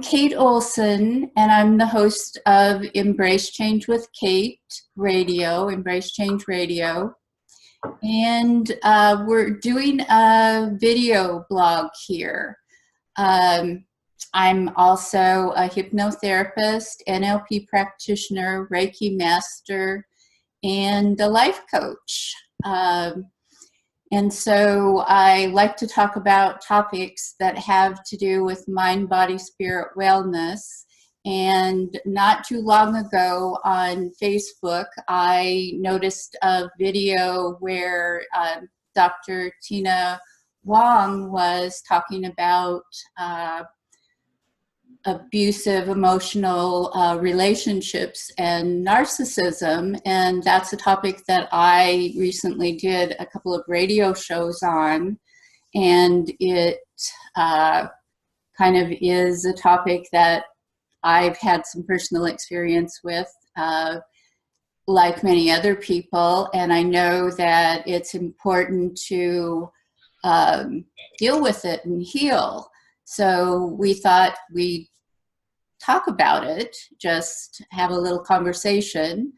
Kate Olson, and I'm the host of Embrace Change with Kate Radio, Embrace Change Radio. And we're doing a video blog here. I'm also a hypnotherapist, NLP practitioner, Reiki master, and a life coach. And so I like to talk about topics that have to do with mind, body, spirit wellness. And not too long ago on Facebook, I noticed a video where Dr. Tina Huang was talking about abusive emotional relationships and narcissism, and that's a topic that I recently did a couple of radio shows on, and it kind of is a topic that I've had some personal experience with, like many other people, and I know that it's important to deal with it and heal. So we thought we'd talk about it, just have a little conversation.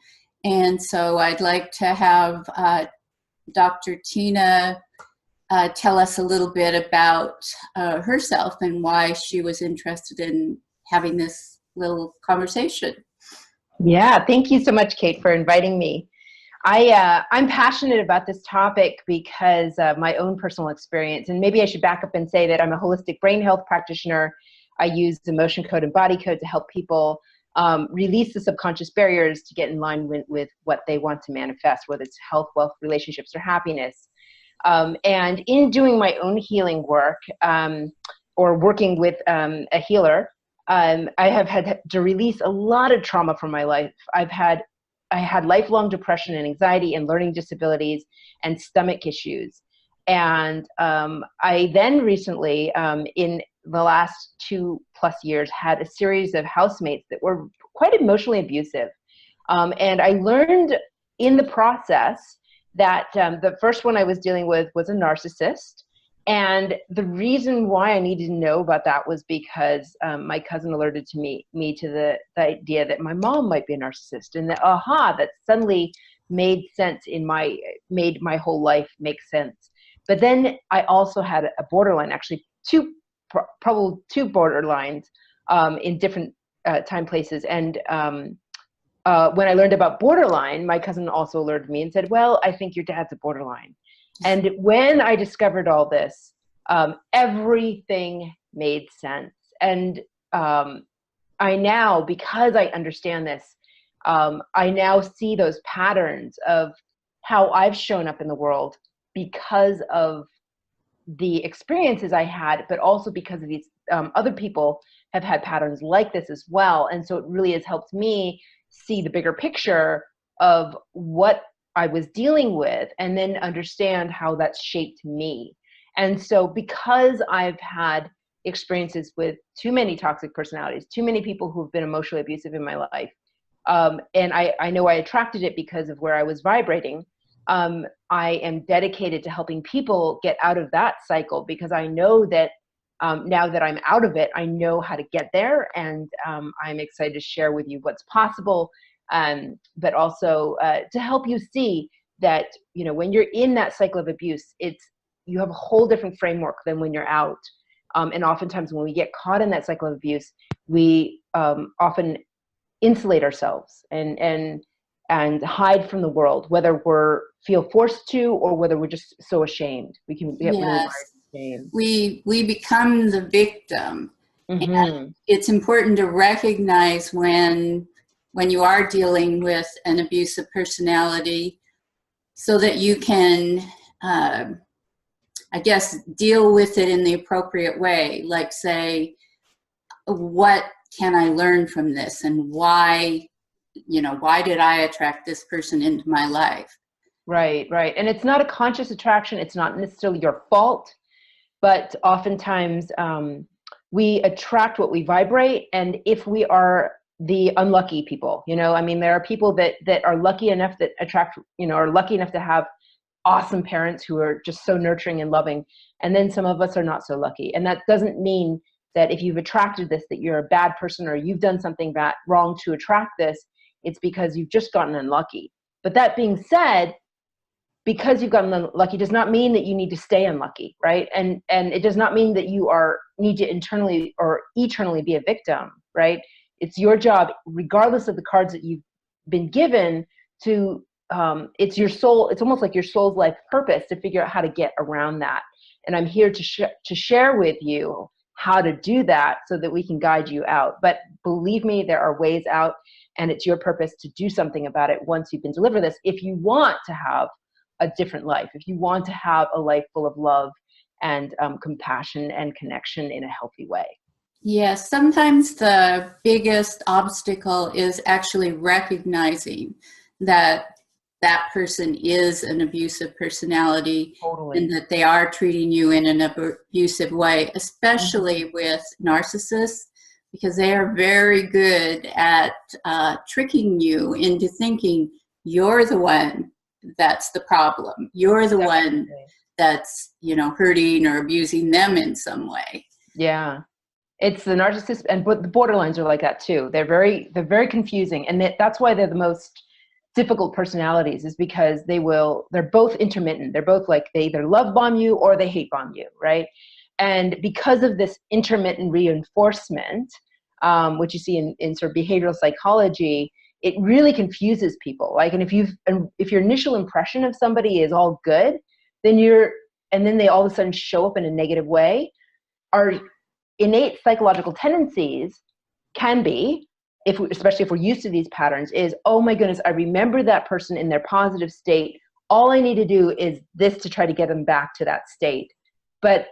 And so I'd like to have Dr. Tina tell us a little bit about herself and why she was interested in having this little conversation. Yeah, thank you so much, Kate, for inviting me. I'm passionate about this topic because of my own personal experience. And maybe I should back up and say that I'm a holistic brain health practitioner. I use emotion code and body code to help people release the subconscious barriers to get in line with what they want to manifest, whether it's health, wealth, relationships, or happiness. And in doing my own healing work or working with a healer, I have had to release a lot of trauma from my life. I had lifelong depression and anxiety and learning disabilities and stomach issues. And I then recently, in the last 2+ years, had a series of housemates that were quite emotionally abusive. And I learned in the process that the first one I was dealing with was a narcissist. And the reason why I needed to know about that was because my cousin alerted me to the idea that my mom might be a narcissist, and that suddenly made my whole life make sense. But then I also had a borderline, actually probably two borderlines in different time places. And when I learned about borderline, my cousin also alerted me and said, well, I think your dad's a borderline. And when I discovered all this, everything made sense. And I now, because I understand this, I now see those patterns of how I've shown up in the world because of the experiences I had, but also because of these other people have had patterns like this as well. And so it really has helped me see the bigger picture of what I was dealing with, and then understand how that's shaped me. And so because I've had experiences with too many toxic personalities, too many people who have been emotionally abusive in my life, and I know I attracted it because of where I was vibrating, I am dedicated to helping people get out of that cycle, because I know that now that I'm out of it, I know how to get there, and I'm excited to share with you what's possible. But also to help you see that, when you're in that cycle of abuse, you have a whole different framework than when you're out. And oftentimes when we get caught in that cycle of abuse, we often insulate ourselves and hide from the world, whether we feel forced to or whether we're just so ashamed. We can get really wired shame. We become the victim. Mm-hmm. And it's important to recognize when you are dealing with an abusive personality, so that you can, deal with it in the appropriate way. Like, say, what can I learn from this, and why did I attract this person into my life? Right. And it's not a conscious attraction. It's not necessarily your fault, but oftentimes we attract what we vibrate. And if we are the unlucky people, there are people that are lucky enough that attract, are lucky enough to have awesome parents who are just so nurturing and loving. And then some of us are not so lucky. And that doesn't mean that if you've attracted this, that you're a bad person or you've done something bad, wrong to attract this. It's because you've just gotten unlucky. But that being said, because you've gotten unlucky does not mean that you need to stay unlucky, right? And it does not mean that you need to internally or eternally be a victim, right? It's your job, regardless of the cards that you've been given, to it's your soul. It's almost like your soul's life purpose to figure out how to get around that. And I'm here to share with you how to do that so that we can guide you out. But believe me, there are ways out, and it's your purpose to do something about it once you've been delivered this. If you want to have a different life, if you want to have a life full of love and compassion and connection in a healthy way. Yes, sometimes the biggest obstacle is actually recognizing that that person is an abusive personality. Totally. And that they are treating you in an abusive way, especially with narcissists, because they are very good at tricking you into thinking you're the one that's the problem. You're the one that's, hurting or abusing them in some way. Yeah. It's the narcissist, and the borderlines are like that too. They're very confusing, and that's why they're the most difficult personalities, is because they're both intermittent. They're both like, they either love bomb you or they hate bomb you, right? And because of this intermittent reinforcement, which you see in sort of behavioral psychology, it really confuses people. Like, and if your initial impression of somebody is all good, then they all of a sudden show up in a negative way. Our innate psychological tendencies can be, especially if we're used to these patterns, is, oh my goodness, I remember that person in their positive state. All I need to do is this to try to get them back to that state. But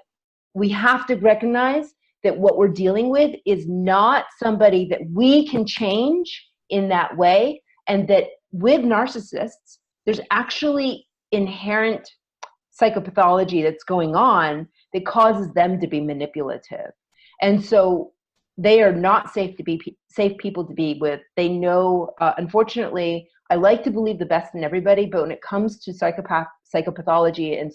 we have to recognize that what we're dealing with is not somebody that we can change in that way, and that with narcissists, there's actually inherent psychopathology that's going on that causes them to be manipulative. And so they are not safe people to be with. They know, unfortunately, I like to believe the best in everybody, but when it comes to psychopathology and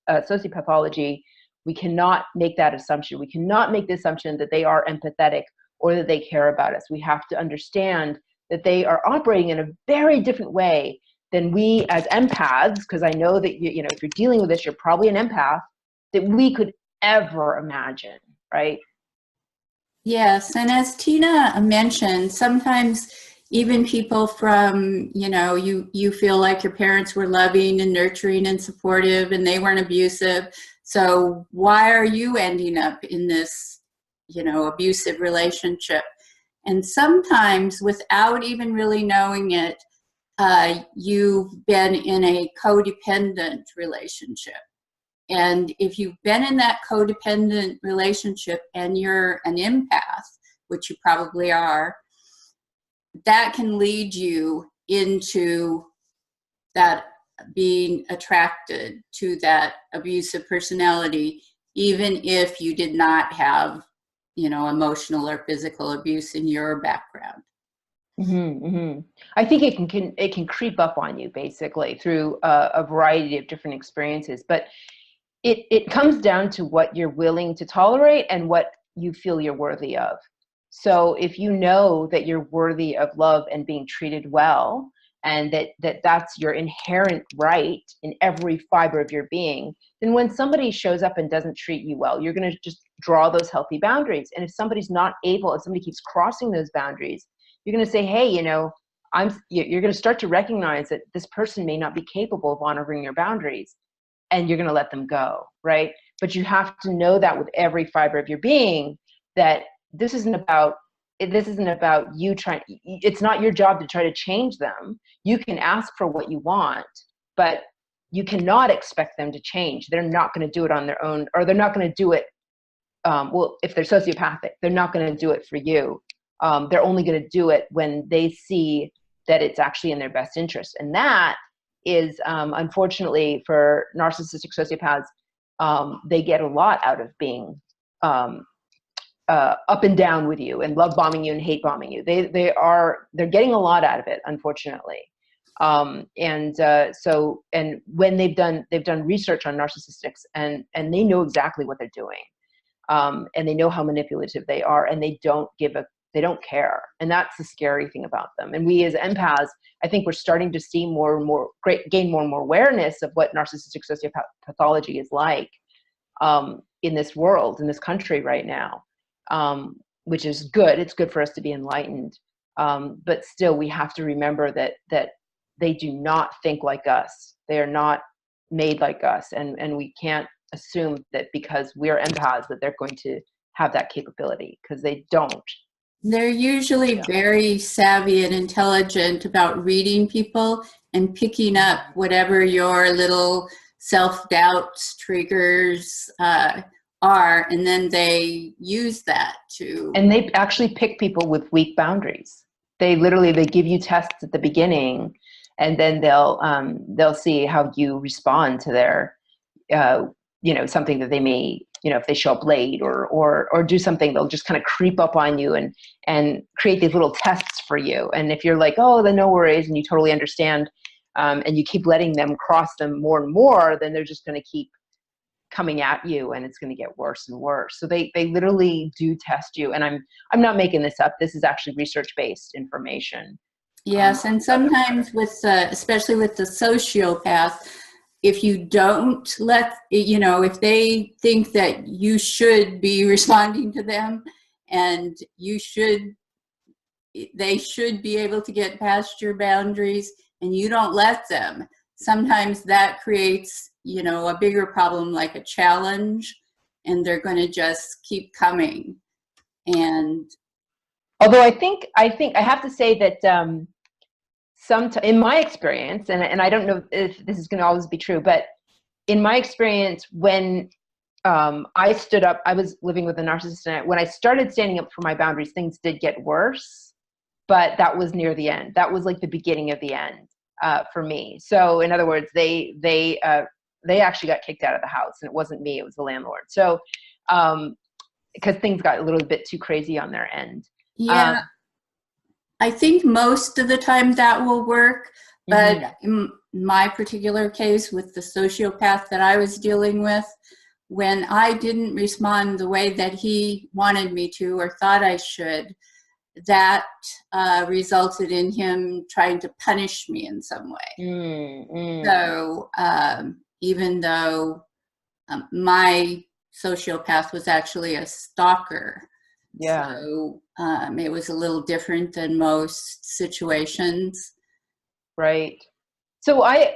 sociopathology, we cannot make that assumption. We cannot make the assumption that they are empathetic or that they care about us. We have to understand that they are operating in a very different way than we as empaths, because I know that if you're dealing with this, you're probably an empath, that we could ever imagine, right? Yes, and as Tina mentioned, sometimes even people from, you feel like your parents were loving and nurturing and supportive and they weren't abusive. So why are you ending up in this, abusive relationship? And sometimes without even really knowing it, you've been in a codependent relationship. And if you've been in that codependent relationship and you're an empath, which you probably are, that can lead you into that being attracted to that abusive personality, even if you did not have, emotional or physical abuse in your background. Mm-hmm, mm-hmm. I think it can creep up on you basically through a variety of different experiences, but it comes down to what you're willing to tolerate and what you feel you're worthy of. So if you know that you're worthy of love and being treated well, and that's your inherent right in every fiber of your being, then when somebody shows up and doesn't treat you well, you're going to just draw those healthy boundaries. And if somebody's not able, if somebody keeps crossing those boundaries, you're going to say, hey, you're going to start to recognize that this person may not be capable of honoring your boundaries, and you're going to let them go, right? But you have to know that with every fiber of your being, that this isn't about you trying. It's not your job to try to change them. You can ask for what you want, but you cannot expect them to change. They're not going to do it on their own, or they're not going to do it. If they're sociopathic, they're not going to do it for you. They're only going to do it when they see that it's actually in their best interest. And that is, unfortunately, for narcissistic sociopaths, they get a lot out of being up and down with you and love bombing you and hate bombing you. They're getting a lot out of it, unfortunately. And when they've done research on narcissistics, and they know exactly what they're doing. and they know how manipulative they are, and they don't care. And that's the scary thing about them. And we as empaths, I think we're starting to see gain more and more awareness of what narcissistic sociopathology is like in this world, in this country right now, which is good. It's good for us to be enlightened. But still, we have to remember that they do not think like us. They are not made like us. And we can't assume that because we are empaths that they're going to have that capability, because they don't. They're usually very savvy and intelligent about reading people and picking up whatever your little self-doubt triggers are, and then they use that to... And they actually pick people with weak boundaries. They give you tests at the beginning, and then they'll see how you respond to their, something that they may, if they show up late or do something, they'll just kind of creep up on you and create these little tests for you. And if you're like, oh, then no worries, and you totally understand, and you keep letting them cross them more and more, then they're just going to keep coming at you, and it's going to get worse and worse. So they literally do test you. And I'm not making this up. This is actually research-based information. Yes, and sometimes especially with the sociopath, if you don't if they think that you should be responding to them, and they should be able to get past your boundaries, and you don't let them, sometimes that creates, a bigger problem, like a challenge, and they're going to just keep coming. And although I think I have to say that in my experience, and I don't know if this is going to always be true, but in my experience, when I stood up, I was living with a narcissist, and when I started standing up for my boundaries, things did get worse, but that was near the end. That was like the beginning of the end for me. So in other words, they actually got kicked out of the house, and it wasn't me, it was the landlord. So because things got a little bit too crazy on their end. Yeah. I think most of the time that will work, but in my particular case with the sociopath that I was dealing with, when I didn't respond the way that he wanted me to or thought I should, that resulted in him trying to punish me in some way. So even though my sociopath was actually a stalker, so it was a little different than most situations. Right. So I'm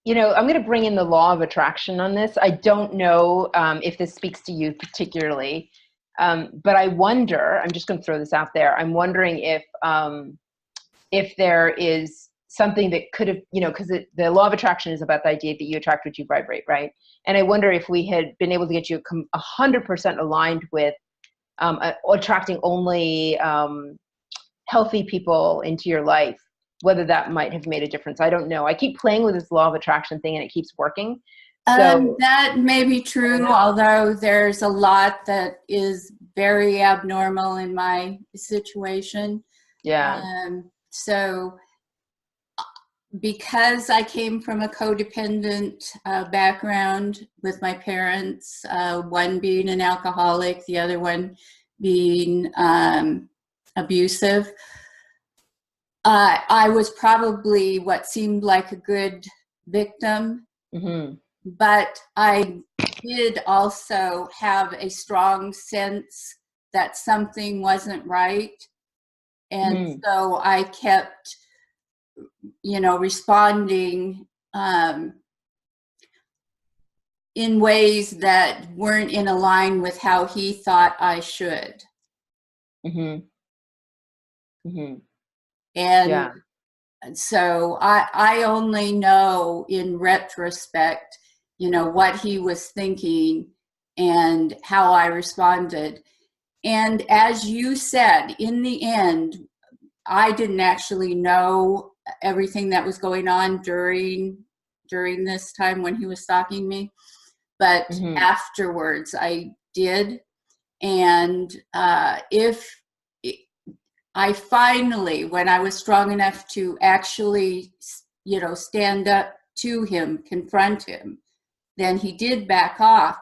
going to bring in the law of attraction on this. I don't know if this speaks to you particularly, but I wonder, I'm just going to throw this out there. I'm wondering if there is something that could have, because the law of attraction is about the idea that you attract what you vibrate, right? And I wonder if we had been able to get you 100% aligned with attracting only healthy people into your life, whether that might have made a difference. I don't know. I keep playing with this law of attraction thing, and it keeps working. So that may be true, although there's a lot that is very abnormal in my situation. Yeah. So because I came from a codependent background with my parents, one being an alcoholic, the other one being abusive, I was probably what seemed like a good victim, but I did also have a strong sense that something wasn't right. And so I kept responding in ways that weren't in line with how he thought I should. And so I only know in retrospect, what he was thinking and how I responded. And as you said, in the end, I didn't actually know everything that was going on during this time when he was stalking me, but afterwards I did. And if I finally, when I was strong enough to actually, stand up to him, confront him, then he did back off.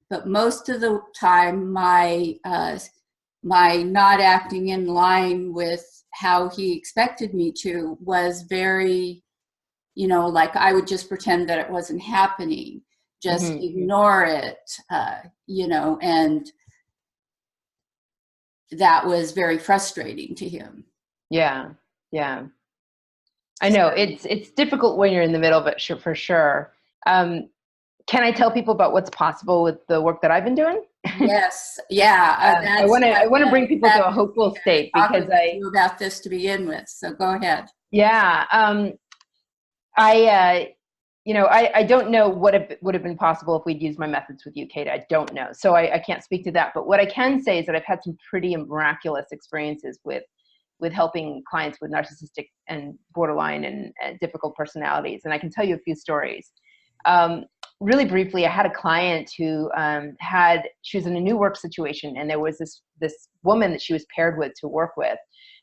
but most of the time my not acting in line with how he expected me to was very, like I would just pretend that it wasn't happening, just ignore it, and that was very frustrating to him. Yeah. Yeah. I know it's difficult when you're in the middle of it, for sure. Can I tell people about what's possible with the work that I've been doing? Yes. Yeah. I want to bring people to a hopeful state because I knew about this to begin with. So go ahead. Yeah. I don't know what would have been possible if we'd used my methods with you, Kate. I don't know. So I can't speak to that. But what I can say is that I've had some pretty miraculous experiences with helping clients with narcissistic and borderline and difficult personalities. And I can tell you a few stories. Really briefly, I had a client who she was in a new work situation, and there was this woman that she was paired with to work with.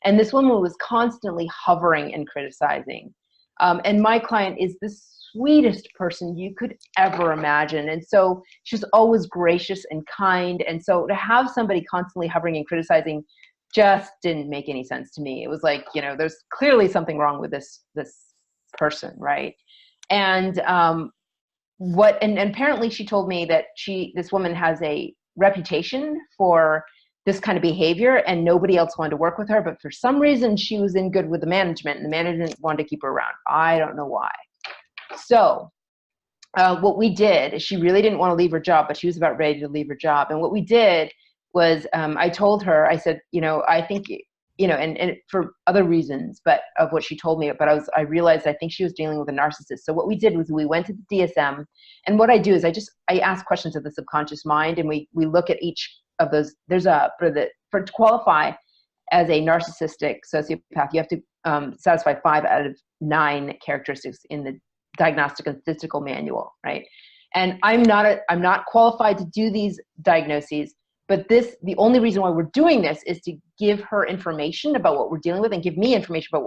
And this woman was constantly hovering and criticizing. And my client is the sweetest person you could ever imagine. And so she was always gracious and kind. And so to have somebody constantly hovering and criticizing just didn't make any sense to me. It was like, there's clearly something wrong with this person, right? And and apparently she told me that this woman has a reputation for this kind of behavior, and nobody else wanted to work with her. But for some reason, she was in good with the management, and the management wanted to keep her around. I don't know why. So what we did is, she really didn't want to leave her job, but she was about ready to leave her job. And what we did was, I told her, I said, I think, and for other reasons, but of what she told me, but I realized I think she was dealing with a narcissist. So what we did was we went to the DSM, and what I do is I ask questions of the subconscious mind, and we look at each of those. There's to qualify as a narcissistic sociopath, you have to satisfy 5 out of 9 characteristics in the Diagnostic and Statistical Manual, right? And I'm not qualified to do these diagnoses, but the only reason why we're doing this is to give her information about what we're dealing with, and give me information about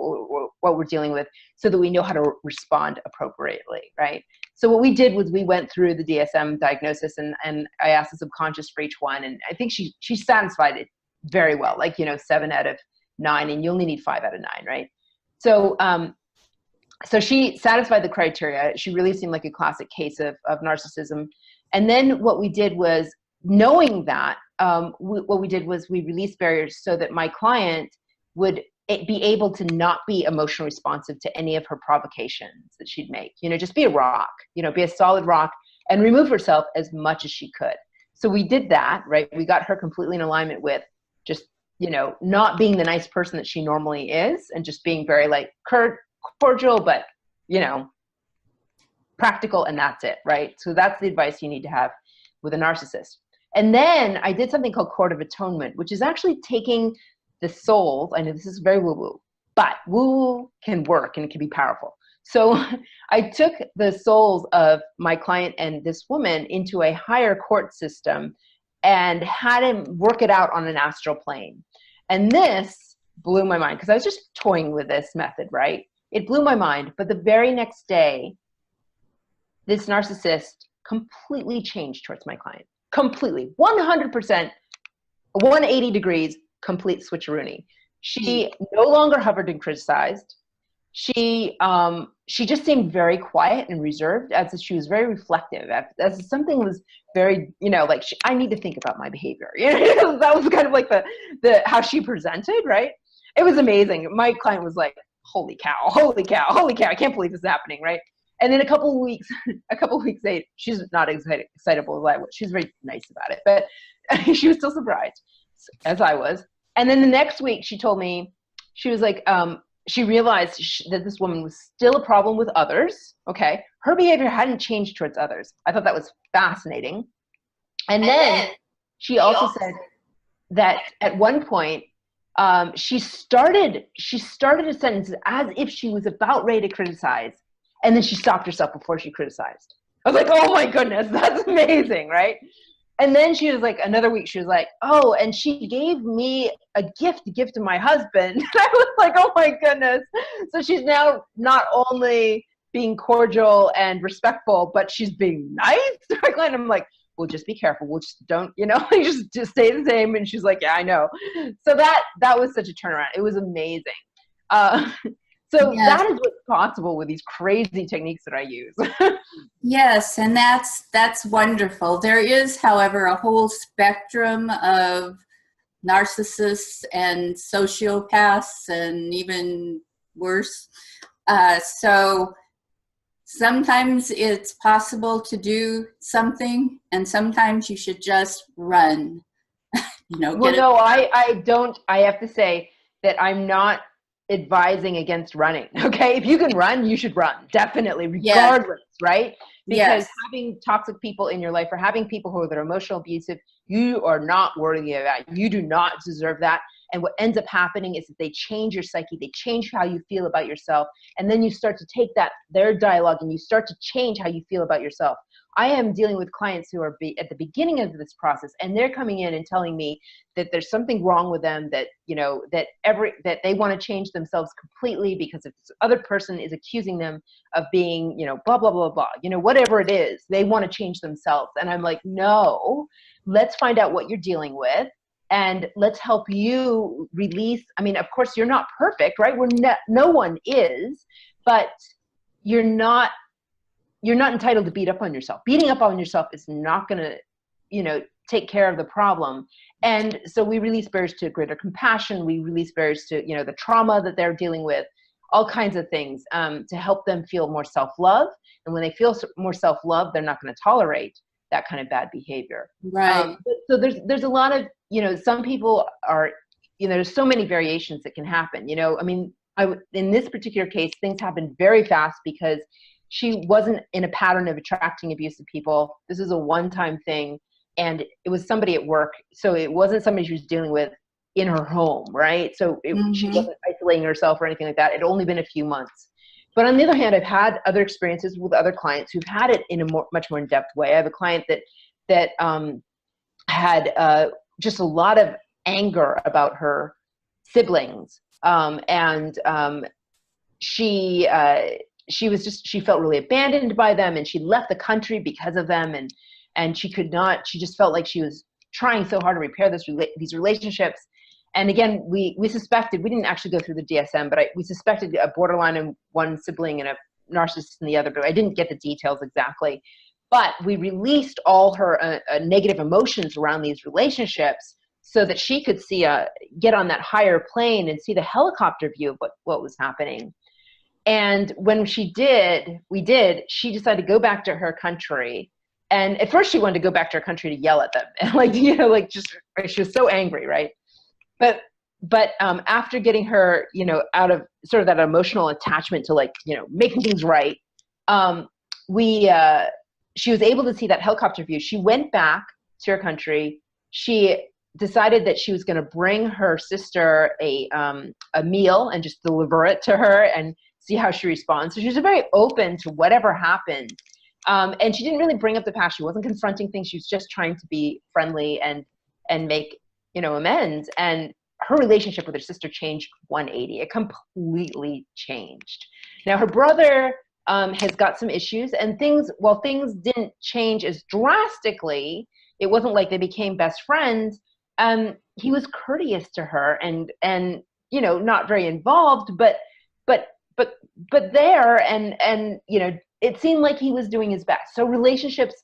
what we're dealing with, so that we know how to respond appropriately, right? So what we did was we went through the DSM diagnosis, and I asked the subconscious for each one, and I think she satisfied it very well, like 7 out of 9, and you only need 5 out of 9, right? So so she satisfied the criteria. She really seemed like a classic case of narcissism. And then what we did was, knowing that, what we did was we released barriers so that my client would be able to not be emotionally responsive to any of her provocations that she'd make. Just be a rock, be a solid rock, and remove herself as much as she could. So we did that, right? We got her completely in alignment with just, not being the nice person that she normally is, and just being very cordial, but, practical, and that's it, right? So that's the advice you need to have with a narcissist. And then I did something called Court of Atonement, which is actually taking the souls. I know this is very woo-woo, but woo-woo can work and it can be powerful. So I took the souls of my client and this woman into a higher court system and had him work it out on an astral plane. And this blew my mind, because I was just toying with this method, right? It blew my mind. But the very next day, this narcissist completely changed towards my client. Completely. 100%, 180 degrees, complete switcheroony. She no longer hovered and criticized. She just seemed very quiet and reserved, as if she was very reflective, as if something was very, I need to think about my behavior. That was kind of like the how she presented, right? It was amazing. My client was like, holy cow, holy cow, holy cow, I can't believe this is happening, right? And then a couple of weeks later, she's not excitable as I was. She was very nice about it, but she was still surprised, as I was. And then the next week, she told me, she was like, she realized that this woman was still a problem with others. Okay. Her behavior hadn't changed towards others. I thought that was fascinating. And then she also said that at one point, she started a sentence as if she was about ready to criticize. And then she stopped herself before she criticized. I was like, oh my goodness, that's amazing, right? And then she was like, another week, she was like, oh, and she gave me a gift to give to my husband. And I was like, oh my goodness. So she's now not only being cordial and respectful, but she's being nice to my client. I'm like, well, just be careful. We'll just don't, just stay the same. And she's like, yeah, I know. So that was such a turnaround. It was amazing. Uh, so Yes. that is what's possible with these crazy techniques that I use. Yes, and that's wonderful. There is, however, a whole spectrum of narcissists and sociopaths and even worse. So sometimes it's possible to do something, and sometimes you should just run. Well, no, I don't. I have to say that I'm not advising against running. Okay. If you can run, you should run. Definitely, Yes, regardless, right? Because yes, having toxic people in your life or having people who are emotional abusive, you are not worthy of that. You do not deserve that. And what ends up happening is that they change your psyche, they change how you feel about yourself. And then you start to take their dialogue, and you start to change how you feel about yourself. I am dealing with clients who are at the beginning of this process, and they're coming in and telling me that there's something wrong with them, that, that they want to change themselves completely because if this other person is accusing them of being, blah, blah, blah, blah, whatever it is, they want to change themselves. And I'm like, no, let's find out what you're dealing with. And let's help you release. I mean, of course, you're not perfect, right? No one is, but you're not entitled to beat up on yourself. Beating up on yourself is not going to, take care of the problem. And so we release barriers to greater compassion. We release barriers to, the trauma that they're dealing with, all kinds of things to help them feel more self-love. And when they feel more self-love, they're not going to tolerate that kind of bad behavior. right. So there's a lot of, some people are, there's so many variations that can happen. I mean, in this particular case, things happened very fast because she wasn't in a pattern of attracting abusive people. This is a one-time thing. And it was somebody at work. So it wasn't somebody she was dealing with in her home, right? So she wasn't isolating herself or anything like that. It had only been a few months. But on the other hand, I've had other experiences with other clients who've had it in a much more in-depth way. I have a client that had just a lot of anger about her siblings. She felt really abandoned by them, and she left the country because of them. And she just felt like she was trying so hard to repair these relationships. And again, we suspected, we didn't actually go through the DSM, but we suspected a borderline in one sibling and a narcissist in the other, but I didn't get the details exactly. But we released all her negative emotions around these relationships so that she could get on that higher plane and see the helicopter view of what was happening. And when she decided to go back to her country. And at first she wanted to go back to her country to yell at them. And she was so angry, right? But after getting her, out of sort of that emotional attachment to making things right, she was able to see that helicopter view. She went back to her country. She decided that she was going to bring her sister a meal and just deliver it to her and see how she responds. So she was very open to whatever happened. And she didn't really bring up the past. She wasn't confronting things. She was just trying to be friendly and make, amends. And her relationship with her sister changed 180. It completely changed. Now her brother has got some issues, and while things didn't change as drastically, it wasn't like they became best friends. He was courteous to her and not very involved, but there, and it seemed like he was doing his best. So relationships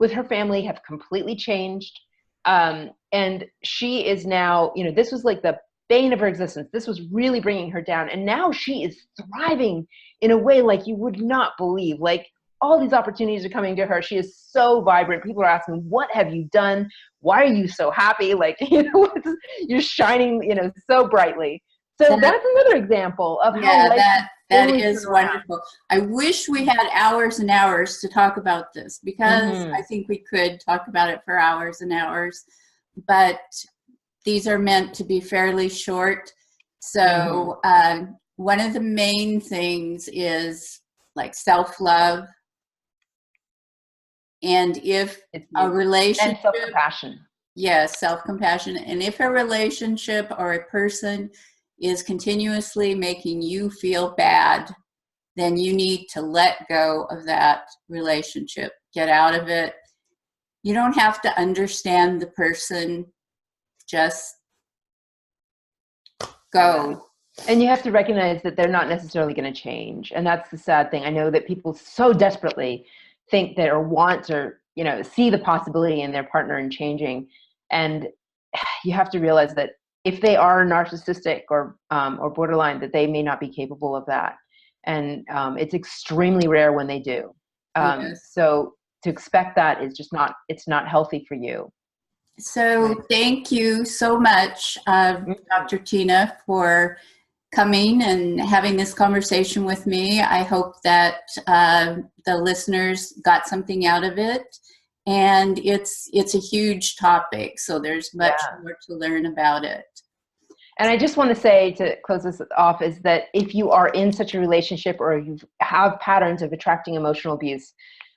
with her family have completely changed. And she is now, this was like the bane of her existence. This was really bringing her down. And now she is thriving in a way like you would not believe. Like, all these opportunities are coming to her. She is so vibrant. People are asking, what have you done? Why are you so happy? Like, you're shining, so brightly. So that's another example of how life that is wonderful. I wish we had hours and hours to talk about this, because I think we could talk about it for hours and hours, but these are meant to be fairly short. So one of the main things is like self-love. And if a relationship, and self-compassion. Yes, self-compassion. And if a relationship or a person is continuously making you feel bad, then you need to let go of that relationship, get out of it. You don't have to understand the person, just go. And you have to recognize that they're not necessarily going to change. And that's the sad thing. I know that people so desperately think that, or want, or, you know, see the possibility in their partner in changing. And you have to realize that if they are narcissistic or borderline, that they may not be capable of that. And it's extremely rare when they do. Yes. So to expect that is just not, it's not healthy for you. So thank you so much, Dr. Tina, for coming and having this conversation with me. I hope that the listeners got something out of it. And it's a huge topic, so there's much more to learn about it. And I just want to say, to close this off, is that if you are in such a relationship or you have patterns of attracting emotional abuse,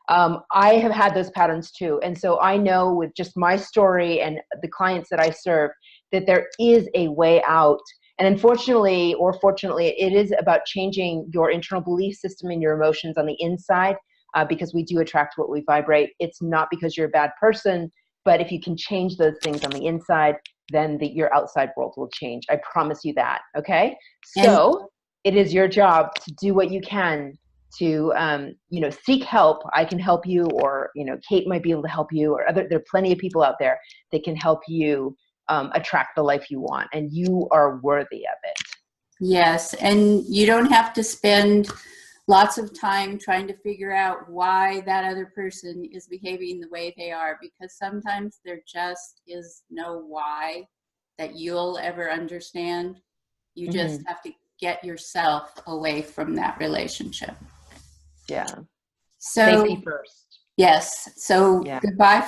I have had those patterns too. And so I know with just my story and the clients that I serve that there is a way out. And unfortunately, or fortunately, it is about changing your internal belief system and your emotions on the inside, because we do attract what we vibrate. It's not because you're a bad person, but if you can change those things on the inside, then your outside world will change. I promise you that. Okay. So it is your job to do what you can to, you know, seek help. I can help you, or, you know, Kate might be able to help you, or there are plenty of people out there that can help you attract the life you want, and you are worthy of it. Yes. And you don't have to spend lots of time trying to figure out why that other person is behaving the way they are, because sometimes there just is no why that you'll ever understand. You just have to get yourself away from that relationship. Yeah. So Safety first. yes. So goodbye